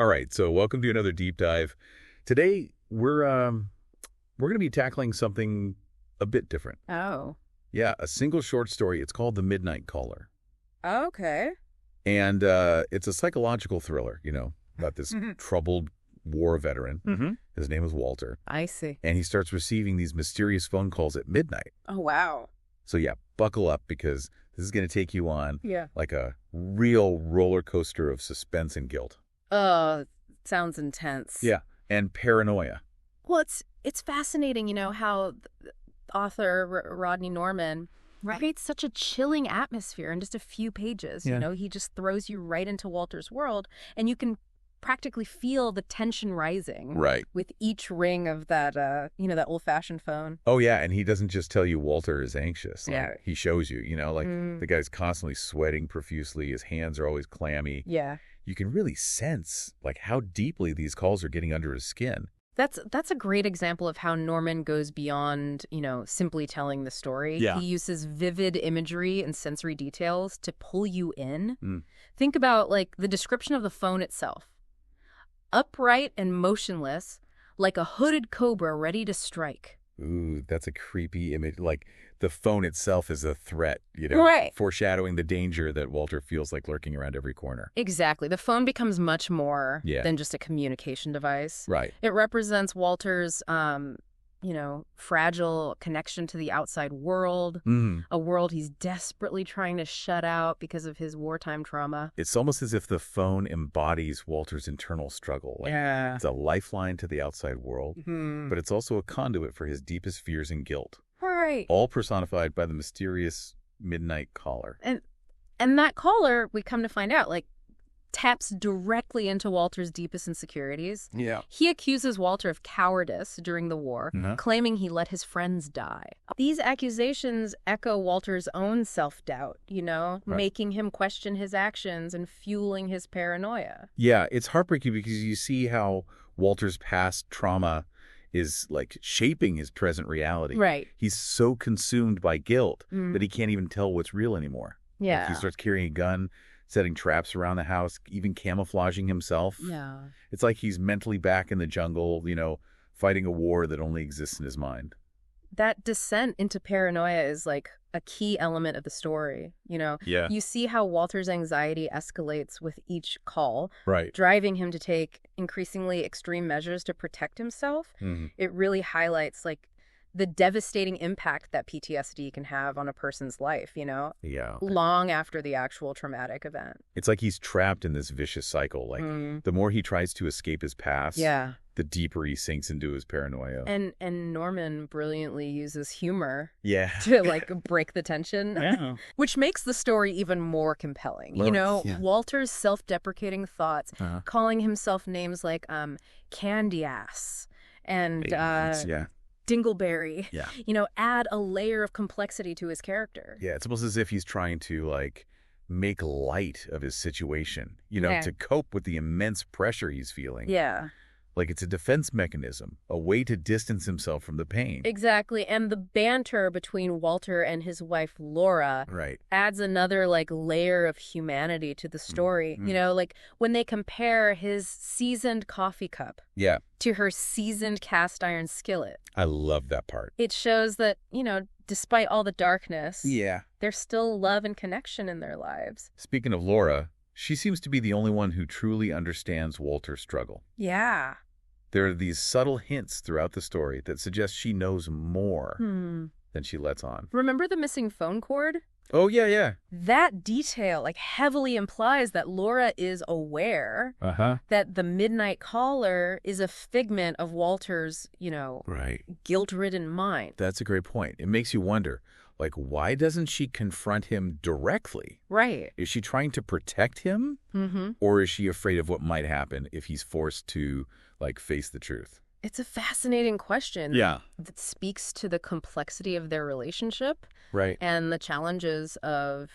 All right, so welcome to another deep dive. Today we're going to be tackling something a bit different. Oh. Yeah, a single short story. It's called The Midnight Caller. Okay. And it's a psychological thriller, about this troubled war veteran. Mm-hmm. His name is Walter. I see. And he starts receiving these mysterious phone calls at midnight. Oh, wow. So yeah, buckle up because this is going to take you on Yeah. like a real roller coaster of suspense and guilt. Sounds intense. Yeah, and paranoia. Well, it's fascinating, how the author Rodney Norman creates such a chilling atmosphere in just a few pages. Yeah. He just throws you right into Walter's world, and you can practically feel the tension rising. Right. With each ring of that, that old-fashioned phone. Oh, yeah, and he doesn't just tell you Walter is anxious. Yeah. He shows you, the guy's constantly sweating profusely. His hands are always clammy. Yeah. You can really sense, how deeply these calls are getting under his skin. That's a great example of how Norman goes beyond, simply telling the story. Yeah. He uses vivid imagery and sensory details to pull you in. Mm. Think about, the description of the phone itself. Upright and motionless, like a hooded cobra ready to strike. Ooh, that's a creepy image. The phone itself is a threat, Right. foreshadowing the danger that Walter feels like lurking around every corner. Exactly. The phone becomes much more Yeah. than just a communication device. Right. It represents Walter's, fragile connection to the outside world, a world he's desperately trying to shut out because of his wartime trauma. It's almost as if the phone embodies Walter's internal struggle. Yeah. It's a lifeline to the outside world, but it's also a conduit for his deepest fears and guilt. Right. All personified by the mysterious midnight caller. And that caller, we come to find out, taps directly into Walter's deepest insecurities. Yeah. He accuses Walter of cowardice during the war, claiming he let his friends die. These accusations echo Walter's own self-doubt, making him question his actions and fueling his paranoia. Yeah, it's heartbreaking because you see how Walter's past trauma is shaping his present reality. Right. He's so consumed by guilt that he can't even tell what's real anymore. Yeah. He starts carrying a gun, setting traps around the house, even camouflaging himself. Yeah. It's like he's mentally back in the jungle, fighting a war that only exists in his mind. That descent into paranoia is a key element of the story, Yeah. You see how Walter's anxiety escalates with each call, Right. driving him to take increasingly extreme measures to protect himself. It really highlights the devastating impact that PTSD can have on a person's life, Yeah. long after the actual traumatic event. It's like he's trapped in this vicious cycle. The more he tries to escape his past, Yeah. the deeper he sinks into his paranoia. And Norman brilliantly uses humor Yeah. to break the tension, Yeah. which makes the story even more compelling. Yeah. Walter's self-deprecating thoughts, Uh-huh. calling himself names like Candy Ass and Yeah. Dingleberry, Yeah. add a layer of complexity to his character. Yeah, it's almost as if he's trying to make light of his situation, Yeah. to cope with the immense pressure he's feeling. Yeah. It's a defense mechanism, a way to distance himself from the pain. Exactly. And the banter between Walter and his wife, Laura, Right. adds another layer of humanity to the story. When they compare his seasoned coffee cup Yeah. to her seasoned cast iron skillet, I love that part. it shows that, despite all the darkness, Yeah. there's still love and connection in their lives. Speaking of Laura, she seems to be the only one who truly understands Walter's struggle. Yeah. There are these subtle hints throughout the story that suggest she knows more than she lets on. Remember the missing phone cord? Oh, yeah, yeah. That detail heavily implies that Laura is aware Uh-huh. that the midnight caller is a figment of Walter's, Right. guilt-ridden mind. That's a great point. It makes you wonder, why doesn't she confront him directly? Right. Is she trying to protect him? Mm-hmm. Or is she afraid of what might happen if he's forced to, face the truth? It's a fascinating question. Yeah. That speaks to the complexity of their relationship Right. and the challenges of,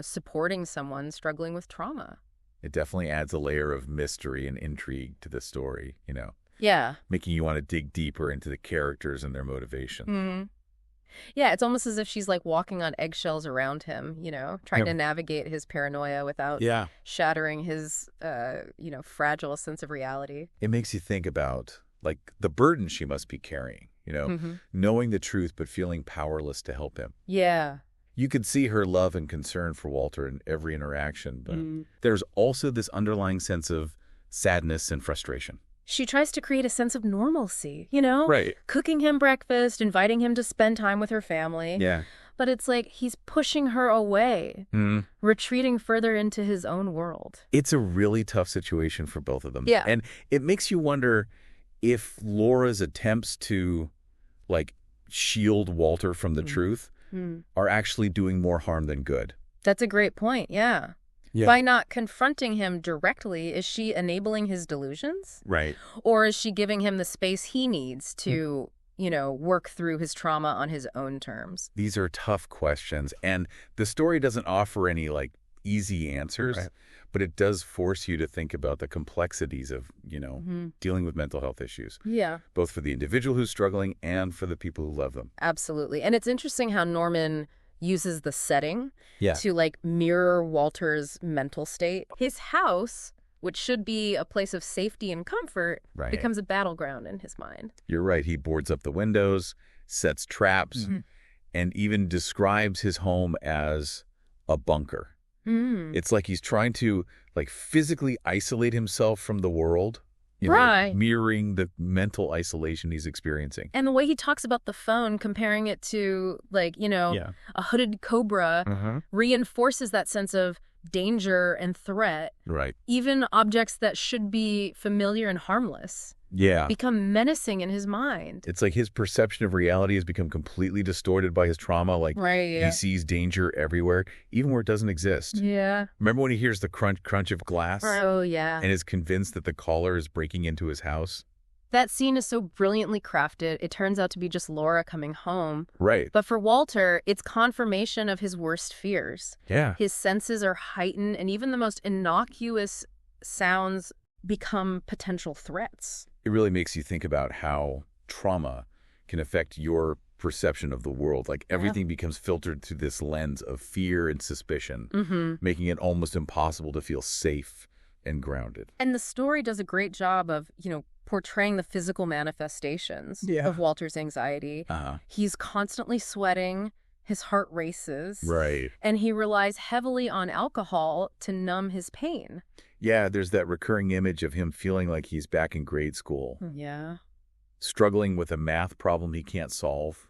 supporting someone struggling with trauma. It definitely adds a layer of mystery and intrigue to the story, Yeah. making you want to dig deeper into the characters and their motivations. Mm-hmm. Yeah, it's almost as if she's like walking on eggshells around him, trying to navigate his paranoia without shattering his, fragile sense of reality. It makes you think about, like, the burden she must be carrying, knowing the truth but feeling powerless to help him. Yeah. You could see her love and concern for Walter in every interaction, but there's also this underlying sense of sadness and frustration. She tries to create a sense of normalcy, Right. Cooking him breakfast, inviting him to spend time with her family. Yeah. But it's like he's pushing her away, retreating further into his own world. It's a really tough situation for both of them. Yeah. And it makes you wonder if Laura's attempts to, like, shield Walter from the truth are actually doing more harm than good. That's a great point, yeah. By not confronting him directly, is she enabling his delusions? Right. Or is she giving him the space he needs to, work through his trauma on his own terms? These are tough questions, and the story doesn't offer any, like, easy answers, but it does force you to think about the complexities of, dealing with mental health issues. Yeah. Both for the individual who's struggling and for the people who love them. Absolutely. And it's interesting how Norman uses the setting to, like, mirror Walter's mental state. His house, which should be a place of safety and comfort, becomes a battleground in his mind. You're right. He boards up the windows, sets traps, and even describes his home as a bunker. It's like he's trying to, like, physically isolate himself from the world, mirroring the mental isolation he's experiencing. And the way he talks about the phone, comparing it to, like, a hooded cobra, reinforces that sense of danger and threat. Right. Even objects that should be familiar and harmless become menacing in his mind. It's like his perception of reality has become completely distorted by his trauma. Like, he sees danger everywhere, even where it doesn't exist. Yeah. Remember when he hears the crunch of glass? Oh, yeah. And is convinced that the caller is breaking into his house? That scene is so brilliantly crafted. It turns out to be just Laura coming home. Right. But for Walter, it's confirmation of his worst fears. Yeah. His senses are heightened, and even the most innocuous sounds become potential threats. It really makes you think about how trauma can affect your perception of the world. Like, everything becomes filtered through this lens of fear and suspicion, making it almost impossible to feel safe and grounded. And the story does a great job of, portraying the physical manifestations of Walter's anxiety. He's constantly sweating. His heart races. Right. And he relies heavily on alcohol to numb his pain. Yeah, there's that recurring image of him feeling like he's back in grade school. Yeah. Struggling with a math problem he can't solve.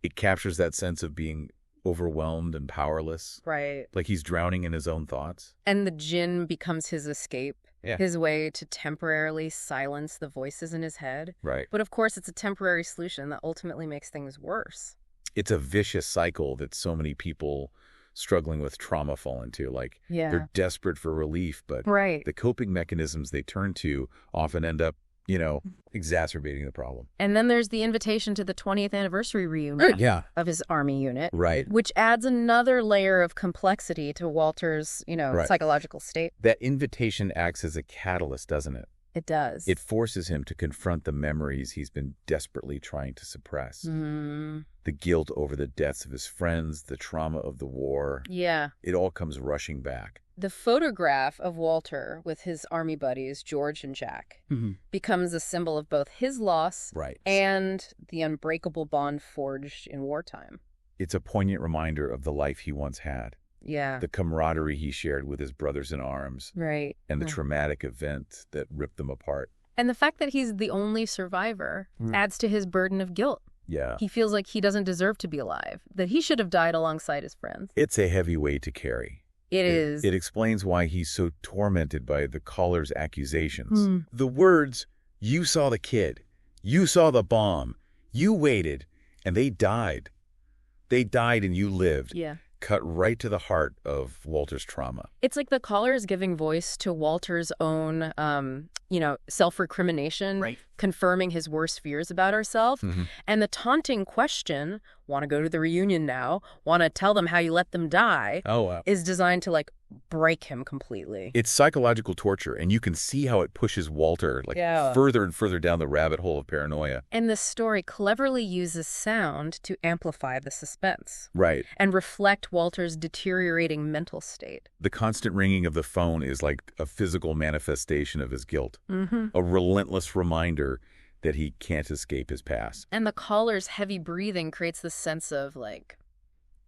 It captures that sense of being overwhelmed and powerless. Right. Like he's drowning in his own thoughts. And the gin becomes his escape. His way to temporarily silence the voices in his head. Right. But of course, it's a temporary solution that ultimately makes things worse. It's a vicious cycle that so many people struggling with trauma fall into. Like, they're desperate for relief, but the coping mechanisms they turn to often end up, exacerbating the problem. And then there's the invitation to the 20th anniversary reunion of his Army unit, which adds another layer of complexity to Walter's, psychological state. That invitation acts as a catalyst, doesn't it? It does. It forces him to confront the memories he's been desperately trying to suppress. The guilt over the deaths of his friends, the trauma of the war. Yeah. It all comes rushing back. The photograph of Walter with his Army buddies, George and Jack, becomes a symbol of both his loss and the unbreakable bond forged in wartime. It's a poignant reminder of the life he once had. Yeah. The camaraderie he shared with his brothers in arms. Right. And the traumatic event that ripped them apart. And the fact that he's the only survivor adds to his burden of guilt. Yeah. He feels like he doesn't deserve to be alive, that he should have died alongside his friends. It's a heavy weight to carry. It is. It explains why he's so tormented by the caller's accusations. The words, "You saw the kid, you saw the bomb, you waited, and they died. They died and you lived." Yeah. Cut right to the heart of Walter's trauma. It's like the caller is giving voice to Walter's own self-recrimination, confirming his worst fears about herself. And the taunting question, want to go to the reunion now, want to tell them how you let them die, is designed to, break him completely. It's psychological torture, and you can see how it pushes Walter, further and further down the rabbit hole of paranoia. And the story cleverly uses sound to amplify the suspense. Right. And reflect Walter's deteriorating mental state. The constant ringing of the phone is like a physical manifestation of his guilt. A relentless reminder that he can't escape his past. And the caller's heavy breathing creates this sense of,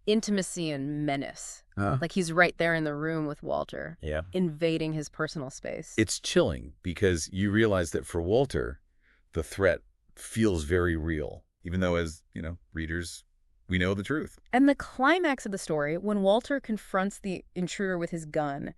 intimacy and menace. Like he's right there in the room with Walter, invading his personal space. It's chilling because you realize that for Walter, the threat feels very real, even though as, readers, we know the truth. And the climax of the story, when Walter confronts the intruder with his gun,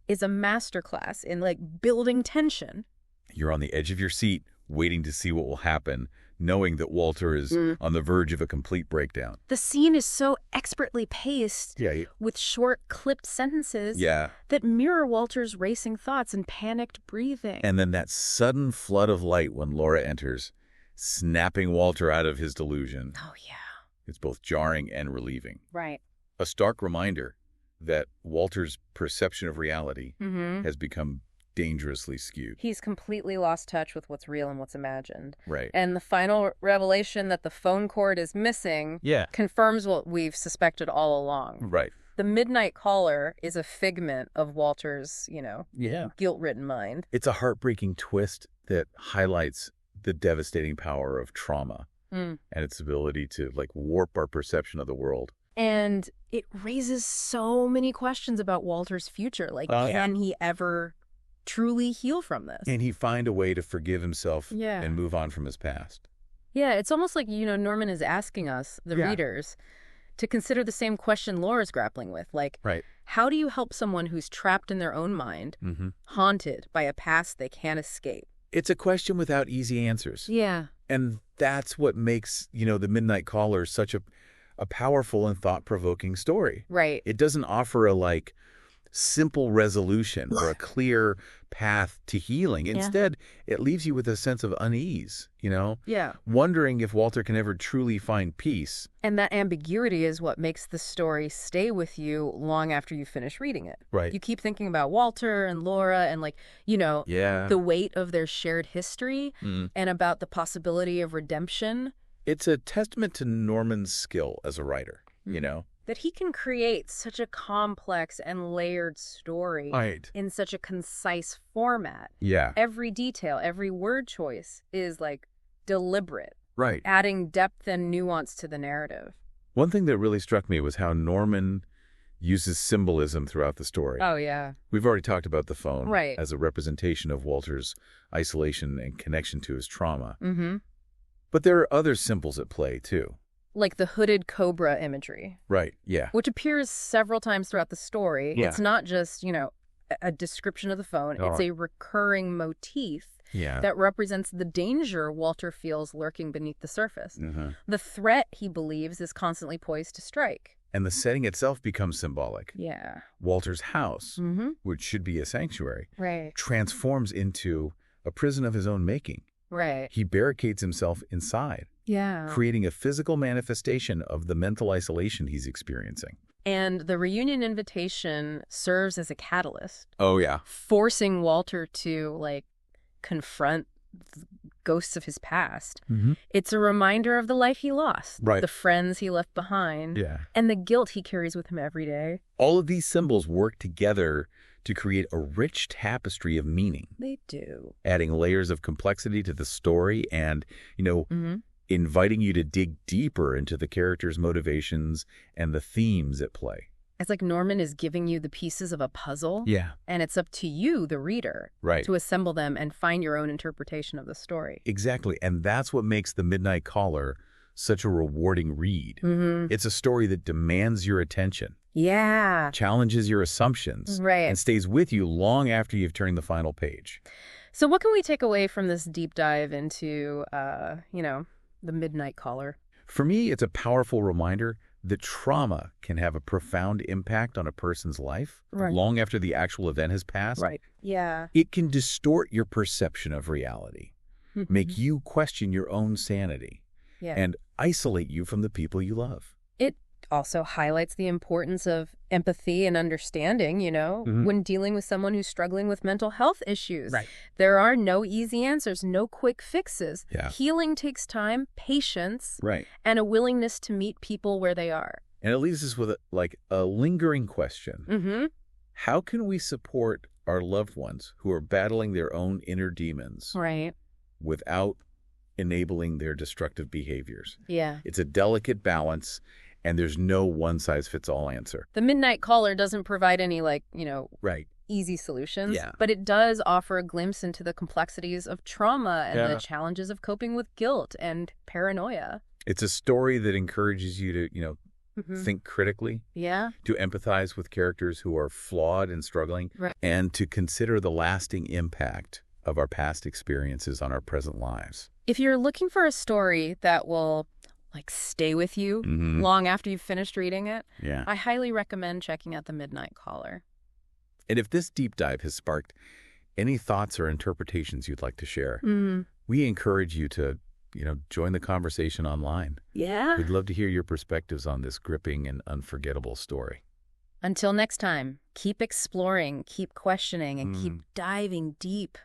is a masterclass in, building tension. You're on the edge of your seat, waiting to see what will happen, knowing that Walter is on the verge of a complete breakdown. The scene is so expertly paced with short, clipped sentences that mirror Walter's racing thoughts and panicked breathing. And then that sudden flood of light when Laura enters, snapping Walter out of his delusion. Oh, yeah. It's both jarring and relieving. Right. A stark reminder that Walter's perception of reality has become dangerously skewed. He's completely lost touch with what's real and what's imagined. Right. And the final revelation that the phone cord is missing confirms what we've suspected all along. Right. The midnight caller is a figment of Walter's, guilt-ridden mind. It's a heartbreaking twist that highlights the devastating power of trauma and its ability to, warp our perception of the world. And it raises so many questions about Walter's future. Can he ever truly heal from this? Can he find a way to forgive himself and move on from his past? Yeah, it's almost like, Norman is asking us, the readers, to consider the same question Laura's grappling with. How do you help someone who's trapped in their own mind, haunted by a past they can't escape? It's a question without easy answers. Yeah. And that's what makes, The Midnight Caller such a powerful and thought-provoking story. Right. It doesn't offer a, simple resolution or a clear path to healing. Instead, it leaves you with a sense of unease, wondering if Walter can ever truly find peace. And that ambiguity is what makes the story stay with you long after you finish reading it. Right. You keep thinking about Walter and Laura and, the weight of their shared history and about the possibility of redemption. It's a testament to Norman's skill as a writer, That he can create such a complex and layered story in such a concise format. Yeah. Every detail, every word choice is, deliberate. Right. Adding depth and nuance to the narrative. One thing that really struck me was how Norman uses symbolism throughout the story. Oh, yeah. We've already talked about the phone right. as a representation of Walter's isolation and connection to his trauma. Mm-hmm. But there are other symbols at play, too. Like the hooded cobra imagery. Right, yeah. Which appears several times throughout the story. Yeah. It's not just, a description of the phone. It's a recurring motif that represents the danger Walter feels lurking beneath the surface. Mm-hmm. The threat, he believes, is constantly poised to strike. And the setting itself becomes symbolic. Yeah. Walter's house, which should be a sanctuary, transforms into a prison of his own making. Right. He barricades himself inside. Yeah. Creating a physical manifestation of the mental isolation he's experiencing. And the reunion invitation serves as a catalyst. Oh, yeah. Forcing Walter to, confront the ghosts of his past. Mm-hmm. It's a reminder of the life he lost. Right. The friends he left behind. Yeah. And the guilt he carries with him every day. All of these symbols work together to create a rich tapestry of meaning. They do. Adding layers of complexity to the story and, inviting you to dig deeper into the characters' motivations and the themes at play. It's like Norman is giving you the pieces of a puzzle. Yeah. And it's up to you, the reader, to assemble them and find your own interpretation of the story. Exactly. And that's what makes The Midnight Caller such a rewarding read. Mm-hmm. It's a story that demands your attention. Yeah. Challenges your assumptions. Right. And stays with you long after you've turned the final page. So what can we take away from this deep dive into, The Midnight Caller? For me, it's a powerful reminder that trauma can have a profound impact on a person's life long after the actual event has passed. Right. Yeah. It can distort your perception of reality, make you question your own sanity, and isolate you from the people you love. It also highlights the importance of empathy and understanding, when dealing with someone who's struggling with mental health issues. Right. There are no easy answers, no quick fixes. Yeah. Healing takes time, patience, Right. and a willingness to meet people where they are. And it leaves us with a lingering question. How can we support our loved ones who are battling their own inner demons without enabling their destructive behaviors? Yeah. It's a delicate balance, and there's no one-size-fits-all answer. The Midnight Caller doesn't provide any, easy solutions, but it does offer a glimpse into the complexities of trauma and the challenges of coping with guilt and paranoia. It's a story that encourages you to, think critically, to empathize with characters who are flawed and struggling, and to consider the lasting impact of our past experiences on our present lives. If you're looking for a story that will stay with you long after you've finished reading it, I highly recommend checking out The Midnight Caller. And if this deep dive has sparked any thoughts or interpretations you'd like to share, we encourage you to, join the conversation online. Yeah. We'd love to hear your perspectives on this gripping and unforgettable story. Until next time, keep exploring, keep questioning, and keep diving deep.